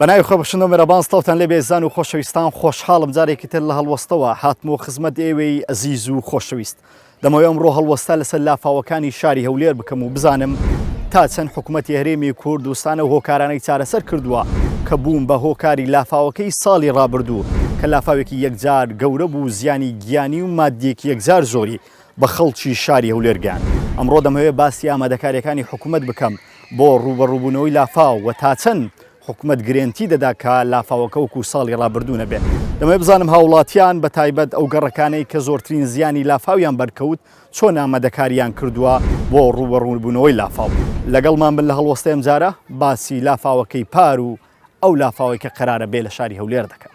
بەناوی خۆبەخشندە مێرەبان ستاوتان لێ بێزان و خۆشەویستان خۆشحاڵم جارێکی تر لە هەڵوەستەوە هاتمەوە خزمەت ئێوەی ئەزیز و خۆشەویست دەمەوێت ئەمڕۆ هەڵوەستا لەسەر لافاوەکانی شاری هەولێر بکەم و بزانم تا چەند حکوومەتی هەرێمی کوردستانە هۆکارانەی چارەسەر کردووە کە بوون بە هۆکاری لافاوەکەی ساڵی ڕابردوو کە لافاوێکی یەکجار گەورە بوو زیانی گیانی و مادیەکی یەکجار زۆری بە خەڵکی شاری هەولێرگیان ئەمڕۆ دەمەوێت باسی ئامادەکاریەکانی حکوومەت بکەم بۆ ڕوبەڕووبوونەوەی لافاو و تا چەند حکوومەت گرێنتی دەدا کە لافاوەکە وەکو ساڵی ڕابردوو نەبێت دەمەوێت بزانم هاوڵاتیان بە تایبەت ئەو گەڕەکانەی کە زۆرترین زیانی لافاویان بەرکەوت چۆن ئامادەکاریان کردووە بۆ ڕوبەڕووبوونەوەی لافاو لەگەڵمان بن لە هەڵوەستەی ئەم جارە باسی لافاوەکەی پار و ئەو لافاوەی کە قەرارە بێ لە شاری هەولێر دەکەن.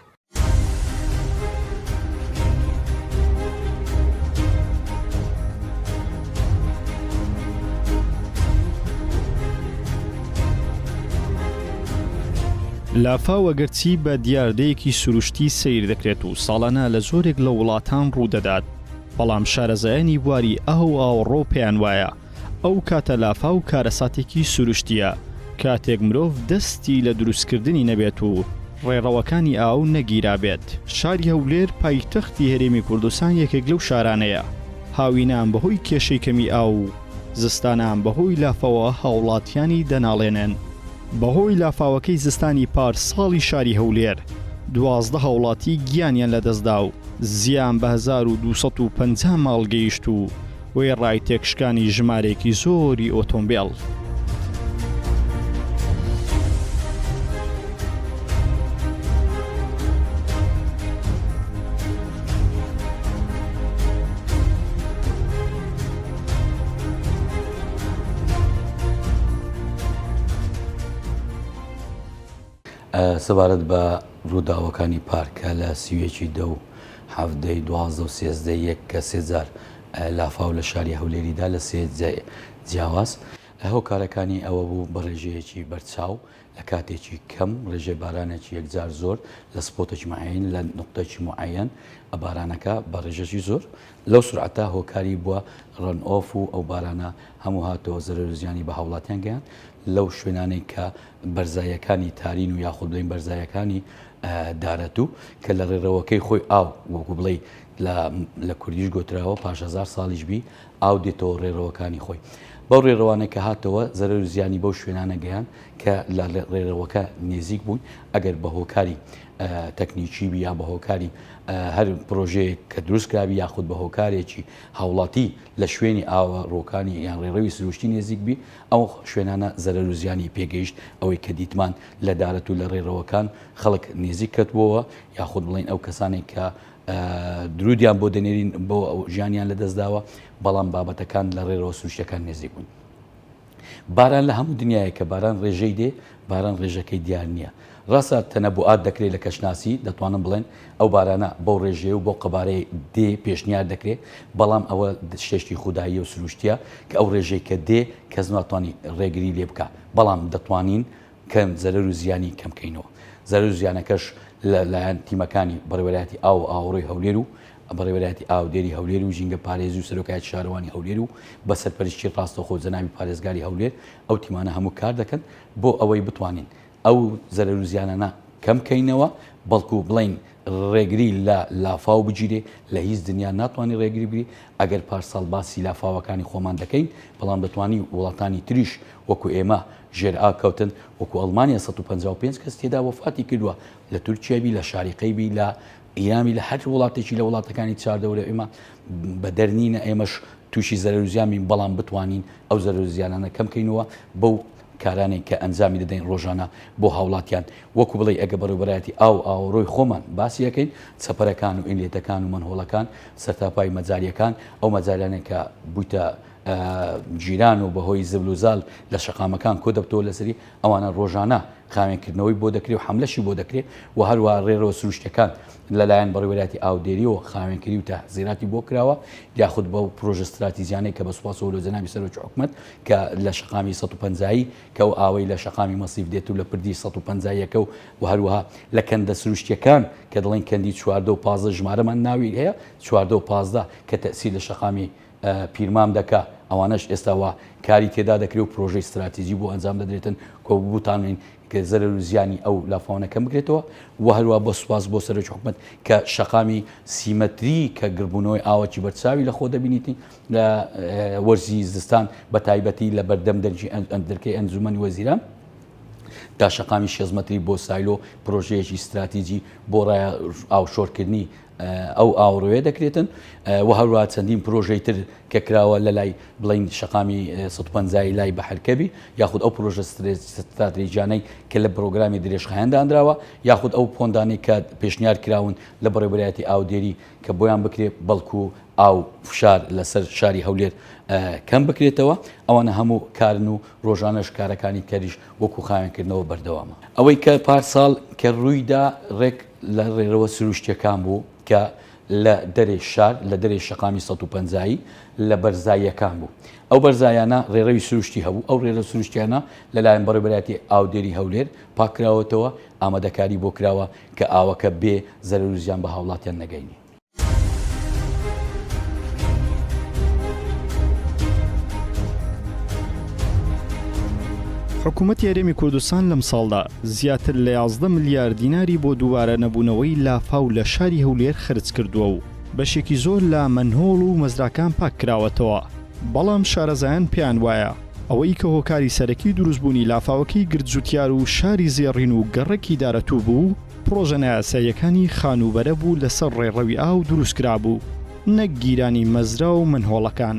لافاو ئەگەرچی بە دیاردەیەکی سروشتی سیر دەکرێت و ساڵانە لە زۆرێک لە وڵاتان ڕوودەدات بەڵام شارەزایانی بواری ئاوڕۆ پێیان وایە ئەو کاتە لافاو کارەساتێکی سروشتیە کاتێک مرۆڤ دەستی لە دروستکردنی نەبێت و ڕێڕەوەکانی ئاو نەگیرابێت. شاری هەولێر پایتەختی هەرێمی کوردستان یەکێک لەو شارانەیە. هاوینان بەهۆی کێشەی کەمی ئاو و زستانان بەهۆی لافاوە هاوڵاتیانی دەناڵێنن. بەهۆی لافاوەکەی زستانی پار ساڵی شاری هەولێر 12 هاوڵاتی گیانیان لەدەستدا و زیان بە 1250 ماڵ گەیشت و وێ ڕای تێکشکانی ژمارێکی زۆری ئۆتۆمبیل. سەبارەت بە ڕووداوەکانی پارکە لە سوێکی دە و هەفتەی 12 و 13 کە 3000 لافاو لە شاری هەولێریدا لە سێ جیاواز هۆکارەکانی ئەوە بوو بە ڕێژەیەکی بەرچاو لە کاتێکی کەم ڕێژەی بارانێکی یەکجار زۆر لە سپۆتێکی معین لە نقطەی معەن بارانەکە بە ڕێژەی زۆر لەو سورعەتە هۆکاری بووە ڕەن ئۆف و ئەو بارانە هەموو هاتەوە زەرەرزیانی بە هاوڵاتیان گەیان لەو شوێنانەی کە بەرزایەکانی تارین و یاخود بڵین بەرزایەکانی دارەتوو کە لە ڕێڕەوەکەی خۆی ئاو وەکو بڵێ لە کوردیش گۆتراوە 5,000 ساڵیش بی ئاو دێتەوە ڕێڕەوەکانی خۆی بەو ڕێڕەوانەی کە هاتەوە زەرەر زیانی بەو شوێنانە گەیان کە لە ڕێڕەوەکە نێزیک بوون ئەگەر بە هۆکاری تەکنیکی بی یا بە هۆکاری هەر پرۆژەیە کە دروستکراوی یاخود بە هۆکارێکی هاوڵاتی لە شوێنی ئاوە ڕۆکانی یان ڕێڕەوی سروشتی نێزیک بی ئەو شوێنانە زەرەر و زیانی پێگەیشت ئەوەی کە دیتمان لە دارەت و لە ڕێڕەوەکان خەڵک نێزیک کردبووەوە یاخود بڵین ئەو کەسانێک کە درودیان بۆ دەنێرین بۆ ژیانیان لەدەستداوە بەڵام بابەتەکان لە ڕێڕەوە سروشتەکان نێزیک بوون. باران لە هەموو دنیاە کە باران ڕێژەی دێ باران ڕێژەکەی دیار نییە. ڕاستە تەنەبوعات دەکرێت لە کەشناسی دەتوانم بڵێن ئەو بارانە بەو ڕێژەیە و بۆ قەبارەی دێ پێشنیار دەکرێت بەڵام ئەوە شتێکی خوداییە و سروشتیە کە ئەو ڕێژەی کە دێ کەس ناتوانانی ڕێگری لێ بکە بەڵام دەتوانین کەم زەرەر و زیانی کەمکەینەوە زەرەر و زیانەکەش لەلایەن تیمەکانی بەڕێوەبەرەتی ئاو ئاوڕۆی هەولێر و بەڕێوەبەرەتی ئاودێری هەولێر و ژینگە پارێزی و سەرۆکایەتی شارەوانی هەولێر و بە سەرپەرشتی ڕاستەخۆ جەنابی پارێزگاری هەولێر ئەو تیمانە هەموو کار دەکەن بۆ ئەوەی بتوانین ئەو زەرەر و زیانانە کەمکەینەوە بەڵکو بڵین ڕێگری لە لافاو بگیرێ لە هیچ دنیا ناتوانانی ڕێگری بگری ئەگەر پارساڵ باسی لافاوەکانی خۆمان دەکەین بەڵام دەتوانی وڵاتانی تریش وەکو ئێمە ژێر ئاکەوتن وەکو ئەڵمانیا 155 کەس تێدا وەفاتی کردووە لە تورکیابی لە شاریقەیبی لە ئیرامی لە هەر وڵاتێکی لە وڵاتەکانی چاردەورە ئێمە بە دەرنینە ئێمەش تووشی زەرەر و زیانین بەڵام بتوانین ئەو زەرەر و زیانانە کەمکەینەوە بەو کارانێک کە ئەنجامی دەدەین ڕۆژانە بۆ هاوڵاتیان وەکو بڵێ ئەگە بەڕێوەبەرەتی ئاوڕۆی خۆمان باسی یەکەین چەپەرەکان و ئینلێتەکان و منهۆڵەکان سەرتاپای مەجاریەکان ئەو مەجاریانێک کە بوویتە جیران و بەهۆی زبل و زال لە شەقامەکان کۆ دەبتەوە لەسەری ئەوانە ڕۆژانە خاوێنکردنەوەی بۆ دەکرێت و حملەشی بۆ دەکرێت و هەروە ڕێڕەوە سروشتەکان لەلایەن بەڕێوەبەرەتی ئاودێریەوە خاوێنکردی و تەحزیراتی بۆ کراوە یاخود بە پرۆژە استراتیزیانەی کە بە سوپاسەوە لە جەنابی سەرۆکی حکوومەت کە لە شەقامی 150 کە ئەو ئاوەی لە شەقامی مەسیف دێت و لە پردی 150 و هەروەها لە کەندە سروشتیەکان کە دەڵێن کەندی 14 و 15 ژمارەمان ناوی هەیە 14 و 15 کە تەسیل لە شەقامی پیرمام دەکا ئەوانش ئێستاوە کاری تێدا دەکرێت و پرۆژەی استراتیژی بۆ ئەنجام دەدرێتن کۆبووتانین کە زەرەر و زیانی ئەو لافاوانەکەم بکرێتەوە و هەروە بە سوپاس بۆ سەرۆکی حکوومەت کە شەقامی سیمەتری کە گربوونەوەی ئاوەکی بەرچاوی لە خۆ دەبینیتی لە وەرزی زستان بە تایبەتی لە بەردەم دەرکەی ئەنجومەنی وەزیران تا شەقامی 6 مەتری بۆ سایلۆ پرۆژەیەکی استراتیژی بۆ ڕای ئاوشۆرکردنی ئەو ئاوڕێ دەکرێتن و هەروە چەندین پرۆژەی تر کە کراوە لە لای بڵین شەقامی 150 لای بەحرکەبی یاخود ئەو پرۆژە استراتیژیانەی کە لە پرۆگرامی درێژخایەندانراوە یاخود ئەو پۆندانی کە پێشنیار کراون لە بەڕێوەبەرایەتی ئاودێری کە بۆیان بکرێت بەڵکو ئاو فشار لەسەر شاری هەولێر کەم بکرێتەوە ئەوانە هەموو کارن و ڕۆژانەش کارەکانی کەریش وەکو خاوێنکردنەوە بەردەوامە ئەوەی کە پارساڵ کە ڕوویدا ڕێک لە ڕێرەوە سروشتیەکان بوو کە لە دەرێ شار لە دەرێ شەقامی 150 لە بەرزاییەکان بوو ئەو بەرزایانە ڕێڕەوی سروشتی هەبوو ئەو ڕێرە سروشتیانە لەلایەن بەڕێوەبەرایەتی ئاودێری هەولێر پاکراوەتەوە ئامادەکاری بۆ کراوە کە ئاوەکە بێ زەرەر و زیان بە هاوڵاتیان نەگەینی. حکوومەت یاریێمی کوردستان لەم ساڵدا زیاتر لە 11 ملیار دیناری بۆ دووبارە نەبوونەوەی لافاو لە شاری هەولێر خرج کردووە و بەشێکی زۆر لە منهۆڵ و مەزراکان پاک کراوەتەوە بەڵام شارەزایان پێیان وایە ئەوەی کە هۆکاری سەرەکی دروستبوونی لافاوەکەی گردجوتیار و شاری زێڕین و گەڕێکی دارەتوو بوو پرۆژە نایاساییەکانی خانوبەرە بوو لەسەر ڕێڕەوی ئاو دروستکرا بوو نەک گیرانی مەزرا و منهۆڵەکان.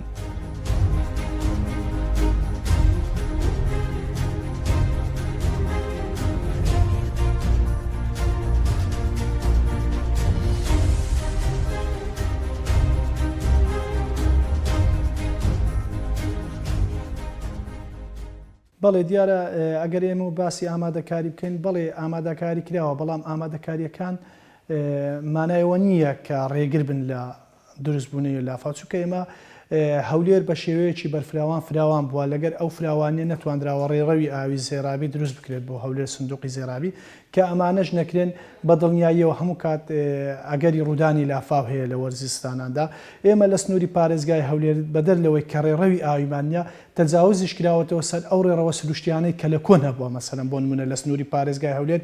بەڵێ دیارە ئەگەر ئێمە و باسی ئامادەکاری بکەین بەڵێ ئامادەکاری کراوە بەڵام ئامادەکاریەکان مانایەوە نییە کە ڕێگر بن لە دروستبوونی لافاو چونکە ئێمە هەولێر بە شێوەیەکی بەرفراوان فراوان بووە لەگەر ئەو فراوانیە نەتواندراوە ڕێڕەوی ئاوی زێرابی دروست بکرێت بۆ هەولێر سندوقی زێرابی کە ئەمانەش نەکرێن بە دڵنیاییەوە هەموو کات ئەگەری ڕوودانی لافاو هەیە لە وەرزستاناندا ئێمە لە سنووری پارێزگای هەولێر بەدەر لەوەی کە ڕێڕەوی ئاویمانە تەجاوزیش کراوەتەوە سەر ئەو ڕێڕەوە سروشتیانەی کە لە کۆن هەبووە مەسەلەن بۆ نمونە لە سنووری پارێزگای هەولێر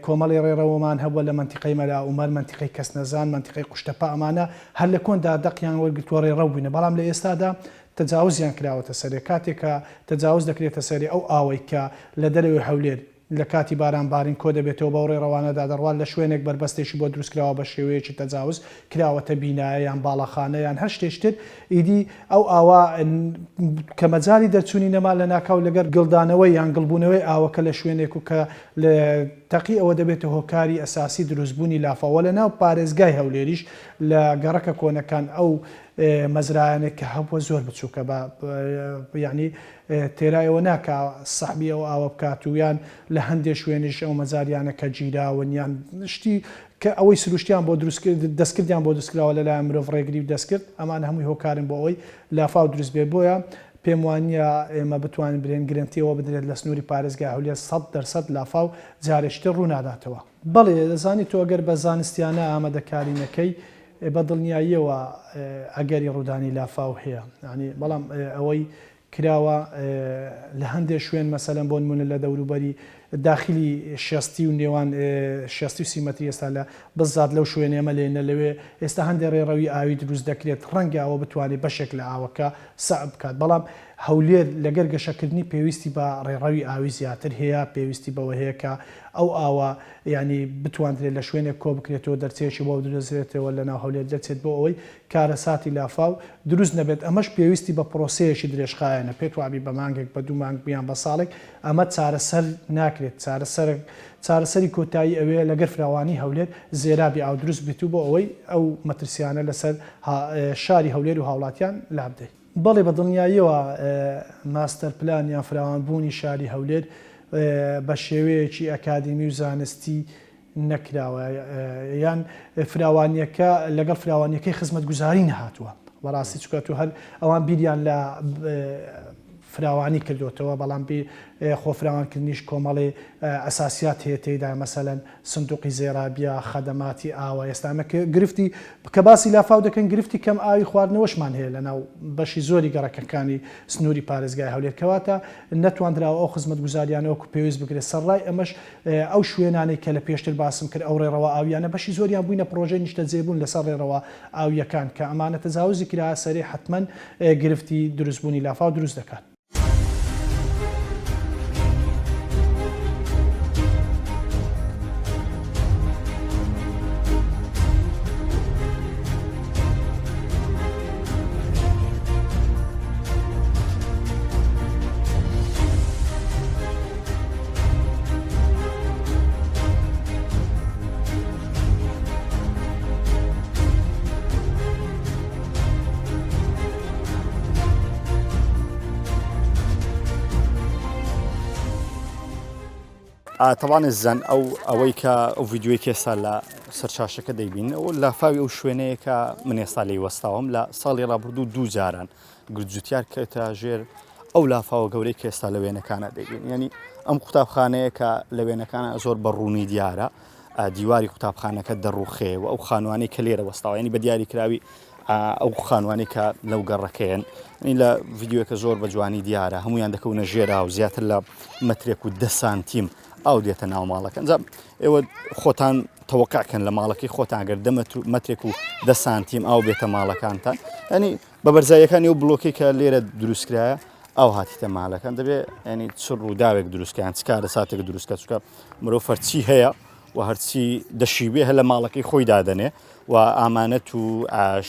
کۆمەڵی ڕێڕەوەمان هەبووە لە منتیقەی مەلا عومەر منتیقەی کەسنەزان منتیقەی قوشتەپە ئەمانە هەر لە کۆندا دەقیان وەرگرتووە ڕێڕەو بووینە بەڵام لە ئێستادا تەجاوزیان کراوەتە سەرێ کاتێکە تەجاوز دەکرێتە سەری ئەو ئاوەی کە لە دەرەوەی هەولێر لە کاتی باران بارین کۆ دەبێتەوە بەو ڕێڕەوانەدا دەڕوات لە شوێنێک بربەستێکی بۆ دروستکراوە بە شێوەیەکی تەجاوز کراوەتە بینایە یان باڵەخانە یان هەر شتێشتر ئیدی ئەو ئاوا کە مەجای دەرچوونی نەما لە ناکاو لەگەر گڵدانەوەی یان گڵبوونەوەی ئاوەکە لە شوێنێک و کە لە تەقی ئەوە دەبێتە هۆکاری ئەساسی دروستبوونی لافاوە لە ناو پارێزگای هەولێریش لە گەڕەکە کۆنەکان ئەو مەزرایانێک کە هەبووە زۆر بچووکە بە یعنی تێرایەوە ناکە سەحبی ئەو ئاوە بکات و یان لە هەندێک شوێنش ئەو مەزاریانە کە گیراون یان شتی کە ئەوەی سروشتیان بۆ دەستکردیان بۆ دەستکراوە لەلایەن مرۆڤ ڕێگری و دەستکرد ئەمان هەمووی هۆکارن بۆ ئەوەی لافاو دروست بێت بۆیە پێم وانە ئێمە بتوانین برێن گرنگتیەوە بدرێت لە سنووری پارێزگای هەولێر 100% لافاو جارێشتر ڕووناداتەوە. بەڵێ دەزانی تۆ ئەگەر بە زانستیانە ئامادەکارینەکەی بە دڵنیاییەوە ئەگەری ڕوودانی لافاو هەیە ینی بەڵام ئەوەی کراوە لە هەندێک شوێن مەسەلەن بۆ نمونە لە دەوروبەری داخلی شێستی و نێوان شێستی و سیمەتری ئێستا لە بزات لەو شوێن ئێمە لێنە لەوێ ئێستا هەندێک ڕێڕەوی ئاوی دروست دەکرێت ڕەنگە ئەوە بتوانێت بەشێک لە ئاوەکە سەعب بکات بەڵام هەولێر لەگەر گەشەکردنی پێویستی بە ڕێڕەوی ئاوی زیاتر هەیە پێویستی بەوە هەیە کە ئەو ئاوە ینی بتوانرێت لە شوێنێک کۆ بکرێتەوە دەرچێکی بۆ درێتەوە لە ناو هەولێر دەچێت بۆ ئەوەی کارەساتی لافاو دروست نەبێت ئەمەش پێویستی بە پرۆسەیەکی درێژخایەنە پێت وابی بە مانگێک بە دوو مانگ بیان بە ساڵێک ئەمە چارەسەر ناکرێت چارەسەری کۆتایی ئەوەیە لەگەر فراوانی هەولێر زێرابی ئاو دروست بێت و بۆ ئەوەی ئەو مەترسیانە لەسەر شاری هەولێر و هاوڵاتیان لابدەیت. بەڵێ بە دڵنیاییەوە ماستەر پلان یان فراوانبوونی شاری هەولێر بە شێوەیەکی ئەکادمی و زانستی نەکراوە یان فراوانیەکە لەگەڵ فراوانیەکەی خزمەت گوزاری نەهاتووە بەڕاستی چکات و هەر ئەوان بیریان لە فراوانی کردوتەوە بەڵام خۆفراوانکردنیش کۆمەڵی ئەساسیات هەیە تێیدا مەسەلەن سندوقی زێرابیا خەدەماتی ئاوە ئێستامەکە گرفتی کە باسی لافاو دەکەن گرفتی کەم ئاوی خواردنەوەشمان هەیە لەناو بەشی زۆری گەڕەکەەکانی سنووری پارێزگای هەولێر کەواتە نەتواندراوە ئەو خزمەت گوزاریانەوەکو پێویست بگرێت سەرڕای ئەمەش ئەو شوێنانەی کە لە پێشتر باسم کرد ئەو ڕێڕەوە ئاویانە بەشی زۆریان بووینە پرۆژەی نیشتە جێبوون لەسەر ڕێڕەوە ئاویەکان کە ئەمانە تەجاوزی کرا سەری حتمەن گرفتی دروستبوونی لافاو دروست دەکات. طبعاً الزن ئەوەی کە ئەو ڤیددیوی کێسا لە سەرچاشەکە دەیبین ئەو لافاوی ئەو شوێنەیە کە من ئێستا لێی وەستاوم لە ساڵی ڕابردوو 2 جاران گرجوتیار کەوتە ژێر ئەو لافاوە گەورەی کە ئێستا لە وێنەکانە دەیبین ینی ئەم قوتابخانەیە کە لە وێنەکانە زۆر بەڕوونی دیارە دیواری قوتابخانەکە دەڕوخێەوە ئەو خانوانەی کە لێرە وەستاوە ینی بە دیاریکراوی ئەو خانوانی کە لەو گەڕەکەیان لە ڤیددیوەکە زۆر بە جوانی دیارە هەمویان دەکەونە ژێرا و زیاتر لە مەترێک و 10 سانتیم ئاو دێتە ناو ماڵەکە ئەنجام ئێوە خۆتان تەوەقعکەن لە ماڵەکەی خۆتان گەر 10 مەترێک و 10 سانتیم ئاو بێتە ماڵەکانتان ینی بە بەرزاییەکانی ئەو بلۆکی کە لێرە دروستکرایە ئاو هاتیتە ماڵەکان دەبێت ینی چ ڕووداوێک دروستکەیان چ کارە ساتێک دروستکە چکە مرۆڤ فەرچی هەیە و هەرچی دەشیوێ هە لە ماڵەکەی خۆی دادەنێ و ئامانەت و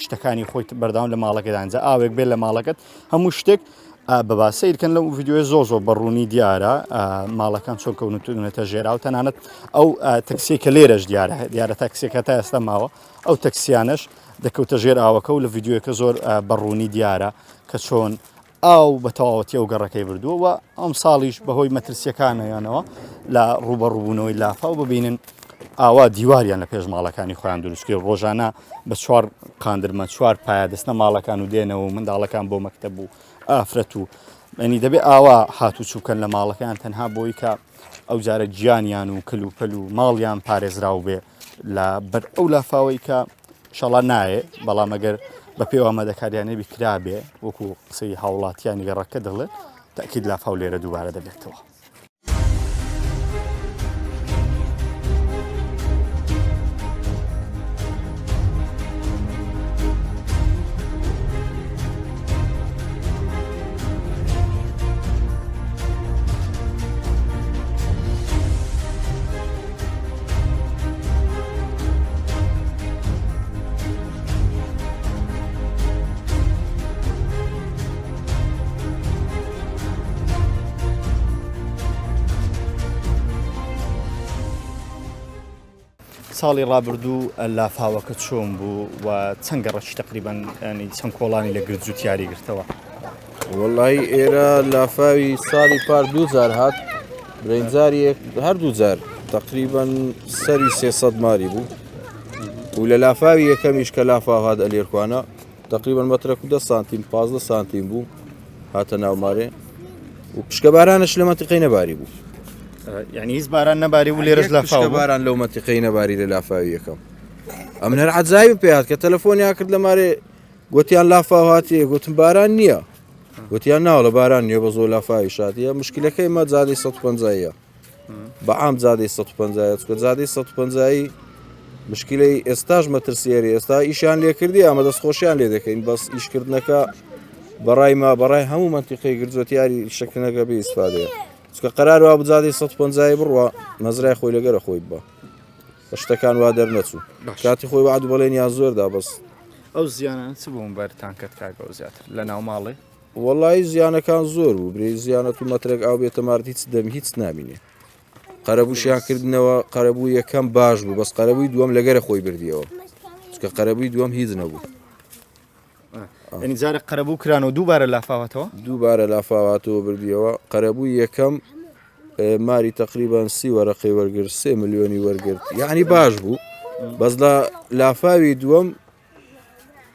شتەکانی خۆی بەرداوام لە ماڵەکەدانجا ئاوێک بێت لە ماڵەکەت هەموو شتێک بەبا سیرکەن لەو ڤیددیوە زۆ بەڕوونی دیارە ماڵەکان چۆن کەونەتە ژێرا و تەنانەت ئەو تەکسی کە لێرەش دیارە تاکسێکە تا ئێستا ماوە ئەو تەکسیانش دەکەوتە ژێر ئاوەکە و لە ڤیددیوەکە زۆر بەڕوونی دیارە کە چۆن ئاو بە تەواوەتی ئەو گەڕەکەی بردووە و ئەم ساڵیش بەهۆی مەترسیەکانەیانەوە لە ڕوبەڕووبوونەوەی لافاو ببینن ئاوا دیواریان لە پێش ماڵەکانی خۆیان دروستکرد ڕۆژانە بە 4 قاندرمە 4 پایە دەستنە ماڵەکان و دێنەوە و منداڵەکان بۆ مەکتەب و ئافرەت و ئەنی دەبێت ئاوا هاتوو چووکەن لە ماڵەکەیان تەنها بۆی کە ئەو جارە گیانیان و کلوپەل و ماڵیان پارێزراو بێ لە بەر ئەو لافاوەی کە شەڵا نایە بەڵام ئەگەر بە پێ ئامادەکاریانە بیکرا بێ وەکو قسەی هاوڵاتیانی گەڕەکە دەڵێت تاکید لافاو لێرە دووبارە دەبێتەوە. ساڵی ڕابردوو لافاوەکە چۆن بوو و چەند گەڕەکی تقریبان ینی چەند کۆڵانی لە گرجوتیاری گرتەوە؟ وەڵی ئێرە لافاوی ساڵی پار 2 جار هات برینجاری هەردوو جار تقریبان سەری 300 ماری بوو و لە لافاوی یەکەمیش کە لافاو هات ئەلێرخواانە تقریبان مەترێک و 10 سانتیم 15 سانتیم بوو هاتە ناومارێ و پشکە بارانش لە مەنتیقەی نەباری بوو یعنی هیچ باران نەباری و لێرەش لافاو باران لەو مەنتیقەی نەباری لە لافاوی یەکەم ئەم هەر عەجایب پێ هات کە تەلەفۆنیان کرد لەمارێ گوتیان لافاو هاتیە گوتم باران نییە گوتیان ناوە لە باران نییە بە زۆر لافاوی شاتیە مشکلەکەی مە جادەی 150ە بەعام جادەی 150 چکە جادەی 150 مشکلەی ئێستاش مەترسیێری ئێستا ئیشیان لێ کردی ئەمە دەستخۆشیان لێ دەکەین بەس ئیشکردنەکە بەڕای ما بەڕای هەموو مەنتیقەی گرجوتیاری شەکردنەکە بێ ئیسفادەیە چکە قەرار وا بجادەی 150 بڕوە مەزرای خۆی لەگەرە خۆی بە بە شتەکان وا دەرنەچوو کاتی خۆی وعد بەڵێنیان زۆردا بەس ئەو زیانە چ بووم بەرتان کرد کاگەوە زیاتر لە ناو ماڵێ وەڵی زیانەکان زۆر بوو برێ زیانەت و مەترێک ئاو بێتە مارد هیچ دەم هیچ نامینێ قەرەبووشیان کردنەوە قەرەبوو یەکەم باش بوو بەس قەرەبووی دووەم لەگەرە خۆی بردیەوە چکە قەرەبووی دووەم هیچ نەبوو ینی جارە قەرەبوو کران و دووبارە لافاوەتەوە دووبارە لافاواتەوە بردیەوە قەرەبووی یەکەم ماری تقریبان 30 وەرەقەی وەرگرت 3 ملیۆنی وەرگرت یعنی باش بوو بەس لە لافاوی دووەم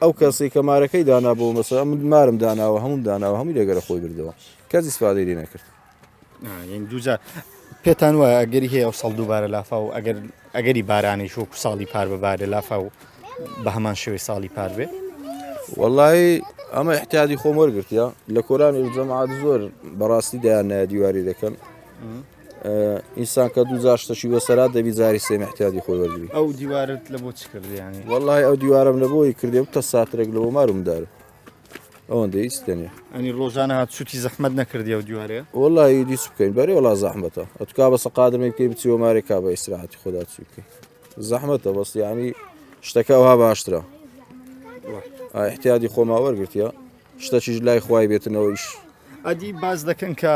ئەو کەسی کە مارەکەی دانا بۆ مەسە من مارم داناوە هەموم داناوە هەمووی لەگەرە خۆی بردەوە کەس ئیسفادەی لێ نەکرد. دوجار پێتان وایە ئەگەری هەیە ئەو ساڵ دووبارە لافا و ئەگەری بارانی شوکو ساڵی پار بەبارە لافا و بە هەمان شێوەی ساڵی پار بێ واللهی ئەمە احتیادی خۆم وەرگرتیا لە کۆرانی جەماعەت زۆر بەڕاستی دایان نایە دیواری دەکەن ئینسان کە دوو زاشتەشی وەسەرا دەبی جاری سێم احتیادی خۆی وەرگری ئەو دیوارت لە بۆ چ کردیانی واللهی ئەو دیوارم لە بۆی کردێ تا ساترێک لەبۆ مارومدار ئەوەندە ئیستێنێ ئەنی ڕۆژانە هات سووتی زەحمەت نەکردی ئەو دیوارەیە واللهی دیس بکەین بەرێ وڵا زەحمەتە ئەتوکا بەسە قادرمێک پێی بچیوە مارێکا بە ئیسراحەتی خۆدا چی بکەین زەحمەتە بەس یعنی شتەکە وها باشترە احتیادی خۆما وەرگرتیا شتەکیش لای خوای بێتنەوەیش ئەدی باز دەکەن کە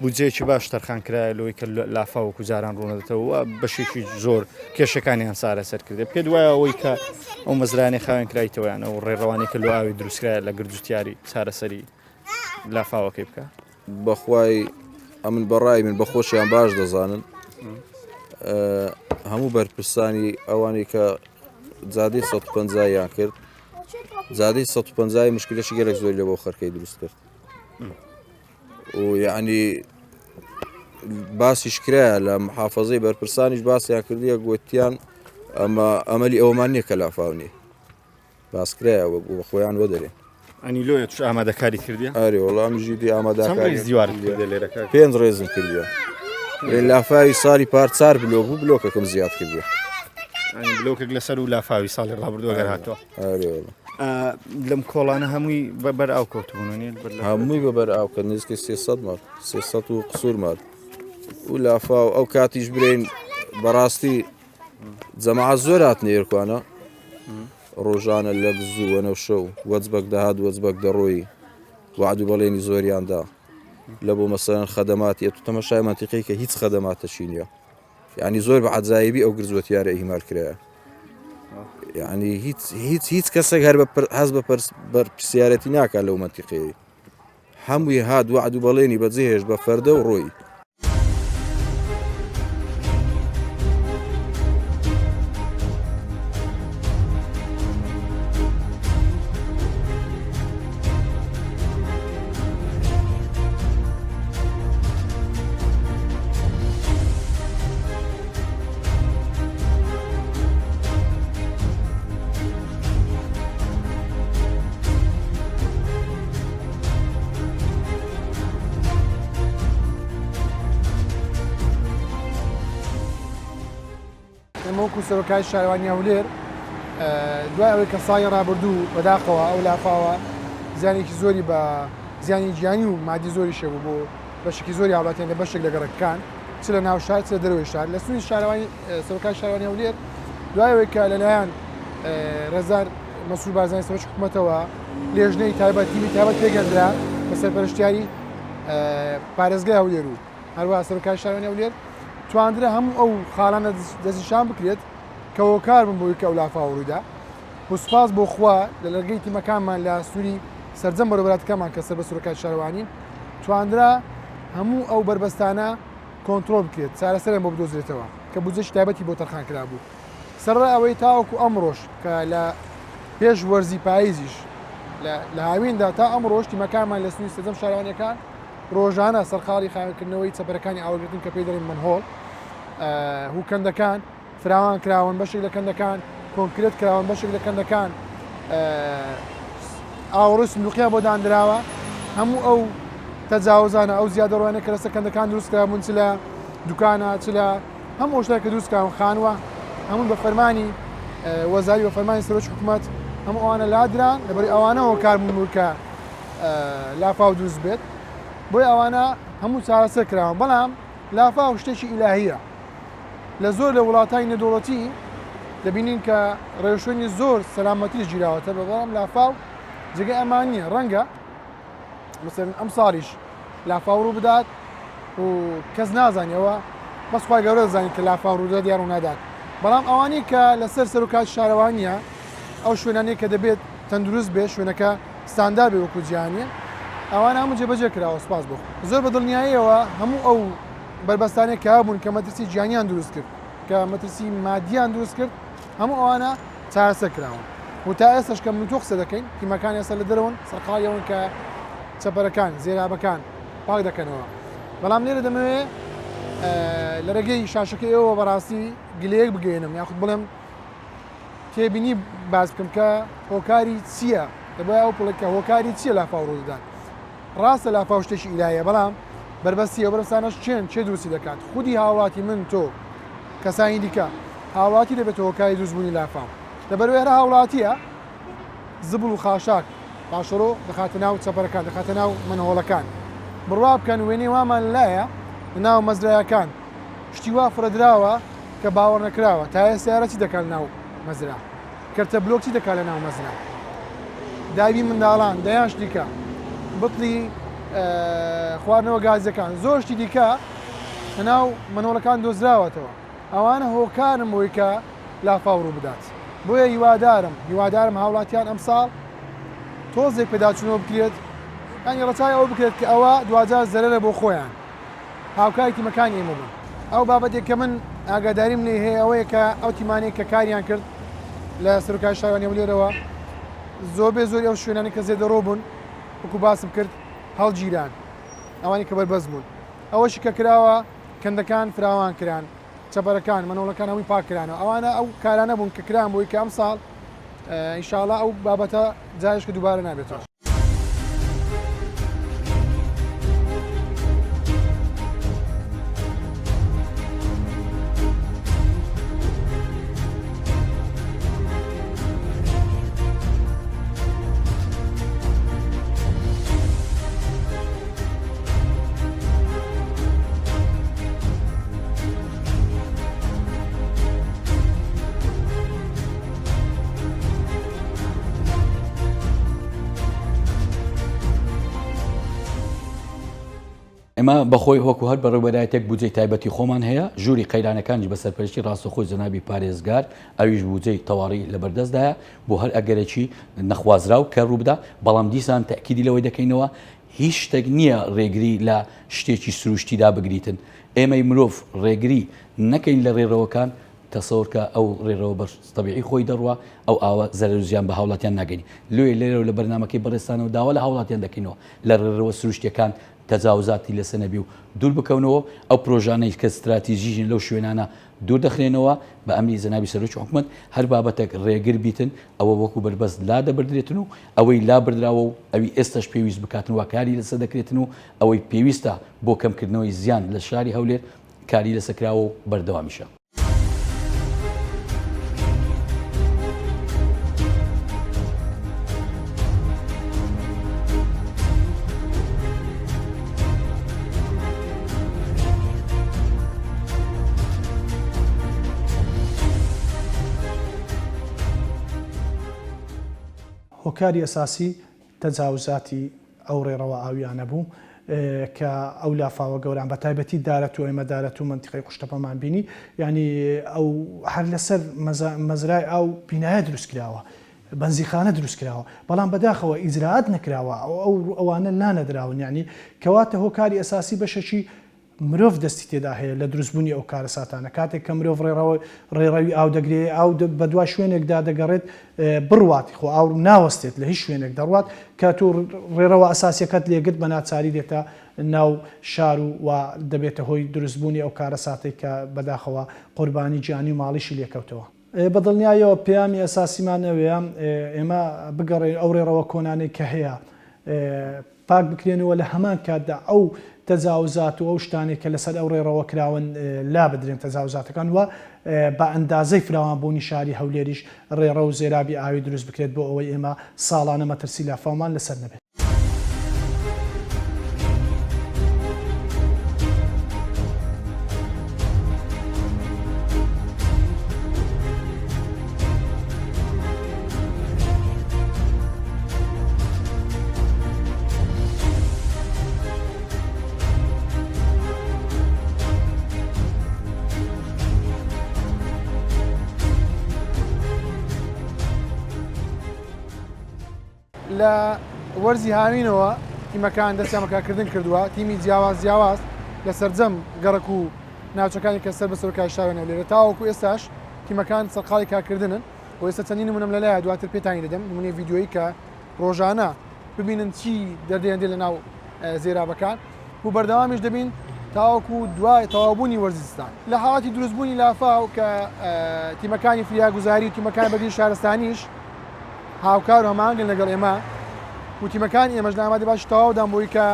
بودجەیەکی باش تەرخان کرایە لەوەی کە لافا و کوجاران ڕوونەدەتەوە بەشێکی زۆر کێشەکانیان سارە سەر کردێ پێ دوایە ئەوەی کە ئەو مەزرانی خاوێن کرایتەوەیان ئەو ڕێڕەوانی کە لەواوی دروستکرایە لە گردوستیاری چارەسەری لافاوەکەی بکە بەخوای ئەمن بەڕای من بەخۆشیان باش دەزانن هەموو بەرپرسانی ئەوانی کە جادەی 150یان کرد زادەی 150 مشکلەشی گەلێک زۆر لە بۆ خەرکەی دروست کرد و یعنی باسیش کرایە لە محافەزەی بەرپرسانیش باسییان کردیە گوتیان ئەمە ئەمەلی ئەومان نییە کە لافاونی باسکرایە بۆ خۆیان وەدەرێن ئەنی لۆیە توش ئامادەکاری کردیە ئەری وەڵامیژی دی ئامادەکاری دیوار لێرەکە 5 ڕێزم کردیە لافاوی ساڵی پارچار بلۆک بوو بلۆکەکەم زیاد کردیە بلۆکێک لەسەر و لافاوی ساڵی ڕابردووە گەر هاتەوە لەم کۆڵانە هەمووی بەبەر ئاو کەوتبوونێ هەمووی بەبەر ئاوکە نزیکە 300 مار 300 و قسوور مار و لافاو ئەو کاتیش برین بەڕاستی جەماعەت زۆر هاتنە ئێرکوانە ڕۆژانە لە زووەنە شەو وەجبەک دەهات وەجبەک دەڕۆی وعد و بەڵێنی زۆریاندا لە بۆ مەسەڵەن خەدەماتی ئەتو تەمەشای مەنتیقی کە هیچ خەدەماتەشی نییە یعنی زۆر بە عەجایبی ئەو گرزوەتیارە ئیهمال کرایە یعنی هیچ کەسێک هەر هەز بە پرسیارەتی ناکات لەو مەنتیقەیە هەمووی هات وعد و بەڵێنی بەجێهێش بە فەردە و ڕۆی ئەمەوەکو سەرۆکای شارەوانی هەولێر دوای ئەوەی کە ساڵی ڕابردوو بەداخەوە ئەو لافاوە زیانێکی زۆری بە زیانی گیانی و مادی زۆری شەبوو بۆ بەشێکی زۆری هاوڵاتیان لە بەشێک لە گەڕەکەکان چ لە ناو شار چ لە دەروی شار لە سووی شارەوانی سەرۆکای شارەوانی هەولێر دوای ئەوەی کە لەلایەن ڕێزار مەسوول بارزانانی سەرۆکی حکوومەتەوە لێژنەی تایبەت تیمی تایبەت پێگەندرا بە سەرپەرشتیاری پارێزگای هەولێر و هەروەها سەرۆکای شارەوانی هەولێر تواندرە هەموو ئەو خاڵانە دەستنیشان بکرێت کە هۆکار بن بۆی کە ئەو لافاوە ڕوویدا بۆ سوپاس بۆ خوا لە لەرگەی تیمەکانمان لە سووری سەرجەم بەڕێوەبەراتەکەمان کە سەر بە سەرۆکای شارەوانی توانرا هەموو ئەو بربەستانە کۆنتترۆل بکرێت چارەسەرێن بۆ بدۆزرێتەوە کە بودجەی تایبەتی بۆ تەرخان کرا بوو سەرڕای ئەوەی تاوەکو ئەمڕۆژ کە لە پێش وەرزی پاییزیش لە هاویندا تا ئەمڕۆژ تیمەکانمان لە سووری سەرجەم شارەوانیەکان ڕۆژانە سەرخاڵی خاوێنکردنەوەی چەپەرەکانی ئاوەگرتن کە پێی دەڵێن منهۆڵ هوکەندەکان فراوان کراون بەشێک لە کەندەکان کۆنکرێت کراون بەشێک لە کەندەکان ئاوڕۆی سندوقیان بۆ دانراوە هەموو ئەو تەجاوزانە ئەو زیادە ڕوانە کە لەسەر کەندەکان دروستکرابوون چ لە دوکانە چ لە هەموو شتێک کە دروستکراون خانوە هەموو بە فەرمانی وەزاری بە فەرمانی سەرۆکی حکوومەت هەموو ئەوانە لادران لەبەری ئەوانەوە کاربوون کە لافاو دروست بێت بۆی ئەوانە هەموو چارەسەر کراون بەڵام لافاو شتێکی ئیلاهیە لە زۆر لە وڵاتانی نەدوڵەتی دەبینین کە ڕێوشێنی زۆر سەلامەتی گیراوەتە بەڵام لافاو جێگەی ئەمان نییە ڕەنگە مثلەن ئەم ساڵیش لافاو ڕوو بدات و کەس نازانیەوە بەس خوای گەورە دەزانین کە لافاو ڕوودات یان ڕوو نادات بەڵام ئەوانەی کە لەسەر سەرۆکات شارەوانیە ئەو شوێنانەیە کە دەبێت تەندروست بێت شوێنەکە ستاندار بێ وەکو جیهانیە ئەوانە هەموو جێبەجێ کراوە سوپاس بۆ زۆر بە دڵنیاییەوە هەموو ئەو بربەستانێک کە بوون کە مەترسی گیانیان دروست کرد کە مەترسی مادیان دروست کرد هەموو ئەوانە چارەسەر کراون و تا ئێستش کە من تۆ قسە دەکەین تیمەکان ئێستا لە دەرەوەن سەرقاڵیەوەن کە چەپەرەکان زێرابەکان پاک دەکەنەوە بەڵام لێرە دەمەوێت لە ڕێگەی شاشەکەی ئەوە بەڕاستی گلەیەک بگەێنم یاخود بڵێم تێبینی باز بکەم کە هۆکاری چییە دەبای ئەو پڵێککە هۆکاری چییە لافاو ڕوودەدات ڕاستە لافاو شتێکی ئیلایە بەڵام بربەستی ئەو بەرەسانەش چێ دروستی دەکات خودی هاوڵاتی من تۆ کەسانی دیکە هاوڵاتی دەبێت هۆکاری دروستبوونی لافاو لەبەرێرە هاوڵاتیە زبل و خاشاک پاشەڕۆ دەخاتە ناو چەپەرەکان دەخاتە ناو منهۆڵەکان بڕوا بکەن وێنەی وامان لایە ناو مەزرایەکان شتی وا فرەدراوە کە باوەڕ نەکراوە تا ئێستا چی دەکات ناو مەزرا کەرتە بلۆک چی دەکات لە ناو مەزرا داوی منداڵان دەیان دیکە بڵی خواردنەوە گازەکان زۆر شتی دیکە ناو منۆڵەکان دۆزراوەتەوە ئەوانە هۆکارم بۆی کە لافاو ڕوو بدات بۆیە هیوادارم هاوڵاتیان ئەمساڵ تۆزێک پێداچونەوە بکرێت ینی ڕەچای ئەوە بکرێت کە ئەوە دوجار زەرەرە بۆ خۆیان هاوکاری تیمەکانی ئێمە بوون ئەو بابەتێک کە من ئاگاداریم لێ هەیە ئەوەیە کە ئەو تیمانەی کە کاریان کرد لە سەرۆکای شاوانی ولێرەوە زۆری ئەو شوێنانی کە زێدەڕۆ بوون وەکو باسم کرد هەڵگیران ئەوانی کە بەربەز بوون ئەوەشی کە کراوە کەندەکان فراوان کران چەپەرەکان منۆڵەکان ئەوی پاکرانەوە ئەوانە ئەو کارانە بوون کە کران بۆی کە ئەم ساڵ ئینشاڵڵا ئەو بابەتە جایش کە دووبارە نابێتەوە. ئێمە بەخۆی هۆکو هەر بەڕێوەدایەتێک بودجەی تایبەتی خۆمان هەیە ژووری قەیرانەکانیش بە سەرپەرشتی ڕاستەخۆی جەنابی پارێزگار ئەویش بودجەی تەواڕی لە بەردەستدایە بۆ هەر ئەگەرێکی نەخوازراو کە ڕوو بدە بەڵام دیسان تەکیدی لەوەی دەکەینەوە هیچ شتێک نییە ڕێگری لە شتێکی سروشتیدا بگریتن ئێمەی مرۆڤ ڕێگری نەکەین لە ڕێڕەوەکان تەسەورکە ئەو ڕێڕەوە بەستەبیعی خۆی دەڕوە ئەو ئاوە زەرزیان بە هاوڵاتیان ناگەنی لێرە لە بەرنامەکەی بەڕێستانەوە داوا لە هاوڵاتیان دەکەینەوە لە ڕێڕەوە سروشتیەکان تەجاوزاتی لەسەر نەبی و دوور بکەونەوە ئەو پرۆژانەی کە استراتیژیژن لەو شوێنانە دوور دەخرێنەوە بە ئەمری جەنابی سەرۆکی حکوومەت هەر بابەتێک ڕێگر بیتن ئەوە وەکو بەربەست لا دەبدرێتن و ئەوەی لا بردراوە و ئەوی ئێستش پێویست بکاتنەوە کاری لەسەر دەکرێتن و ئەوەی پێویستە بۆ کەمکردنەوەی زیان لە شاری هەولێر کاری لەسەرکراوە و بەردەوامیشە. هۆکاری ئەساسی تەجاوزاتی ئەو ڕێڕەوە ئاویانە بوو کە ئەو لافاوە گەوران بە تایبەتی دارەت و ئێمە دارەت و منتیقی قوشتەپەمان بینی ینی ئەو هەر لەسەر مەزرای ئەو بینایە دروستکراوە بەنزیخانە دروستکراوە بەڵام بەداخەوە ئیجرات نەکراوە ئەوانە نانەدراون یعنی کەواتە هۆکاری ئەساسی بەشەکی مرۆڤ دەستی تێدا هەیە لە دروستبوونی ئەو کارە ساتانە کاتێک کە مرۆڤ ڕێڕەوی ئاو دەگرێت ئاو بە دوای شوێنێکدا دەگەڕێت بڕواتی خۆ ئاو ناوەستێت لە هیچ شوێنێک دەڕوات کە تو ڕێڕەوە ئەساسیەکەت لێگرت بە ناچاری دێتە ناو شار و دەبێتە هۆی دروستبوونی ئەو کارە ساتێک کە بەداخەوە قوربانی گیانی و ماڵیشی لێکەوتەوە. بەدڵنیایەوە پەیامی ئەساسیمان ئەوەیە ئێمە بگەڕێن ئەو ڕێڕەوە کۆنانەی کە هەیە پاک بکرێنەوە لە هەمان کاتدا ئەو تەجاوزات و ئەو شتانێک کە لەسەر ئەو ڕێڕەوە کراون لا بدرێن تەجاوزاتەکان وە بە ئەندازەی فراوانبوونی شاری هەولێریش ڕێڕە و زێرابی ئاوی دروست بکرێت بۆ ئەوەی ئێمە ساڵانە مەترسی لافاومان لەسەر نەبێت. لە وەرزی هاوینەوە تیمەکان دەستیان بەکارکردن کردووە تیمی جیاواز لە سەرجەم گەڕک و ناوچەکانی کە سەر بە سەرۆکای شاوێنە لێرە تاوەکو ئێستاش تیمەکان سەرقاڵی کارکردنن و ئێستا چەندین نمونەم لەلایە دواتر پێتانی دەدەم نمونەی ڤیددیۆیی کە ڕۆژانە ببینن چی دەردێنێ لە ناو زێرابەکان و بەردەوامیش دەبین تاوەکو دوای تەواوبوونی وەرزستان لە حاڵاتی دروستبوونی لافاو کە تیمەکانی فریاگوزاری و تیمەکان بەدی شارستانیش هاوکار و هەماهنگن لەگەڵ ئێمە و تیمەکانی ئێمەش ئامادە باش تەواودان بۆی کە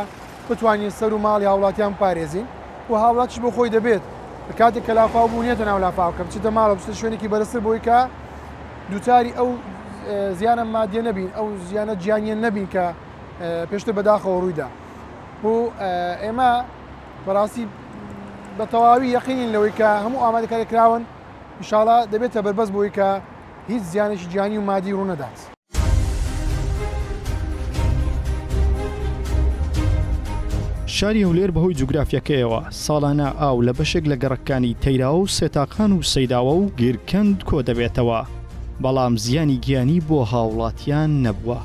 بتوانین سەر و ماڵی هاوڵاتیان پارێزین و هاوڵاتیش بۆ خۆی دەبێت کاتێک کە لافاو بوونێتە ناو لافاو کە بچێتە ماڵە بچێتە شوێنێکی بەرزتر بۆی کە دووچاری ئەو زیانە مادیە نەبین ئەو زیانە گیانیان نەبین کە پێشتر بەداخەوە ڕوویدا و ئێمە بەڕاستی بە تەواوی یەقینین لەوەی کە هەموو ئامادەکاریکراون ئینشاڵڵا دەبێتە بەربەست بۆی کە هیچ زیانێکی گیانی و مادی ڕوو نەدات. شاری هەولێر بەهۆی جوگرافیەکەیەوە ساڵانە ئاو لە بەشێک لە گەڕەکانی تەیراوە و سێتاقان و سەیداوە و گیرکەند کۆ دەبێتەوە بەڵام زیانی گیانی بۆ هاوڵاتیان نەبووە.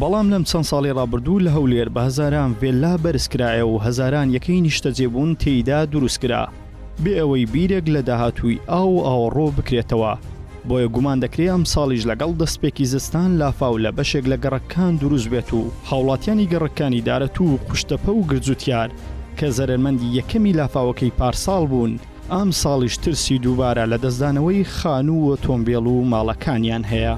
بەڵام لەم چەند ساڵی ڕابردوو لە هەولێر بە هەزاران ڤێلا بەرزکرایە و هەزاران یەکەی نیشتەجێبوون تێیدا دروستکرا بێ ئەوەی بیرێک لە داهاتووی ئاو ئاوەڕۆ بکرێتەوە بۆیە گومان دەکرێت ئەم ساڵیش لەگەڵ دەستپێکی زستان لافاو لە بەشێک لە گەڕەکان دروست بێت و هاوڵاتیانی گەڕەکانی دارەت و قوشتەپە و گرجوتیار کە زەرمەندی یەکەمی لافاوەکەی پارساڵ بوون ئەم ساڵیش ترسی دووبارە لە دەستدانەوەی خان و ئۆتۆمبیل و ماڵەکانیان هەیە.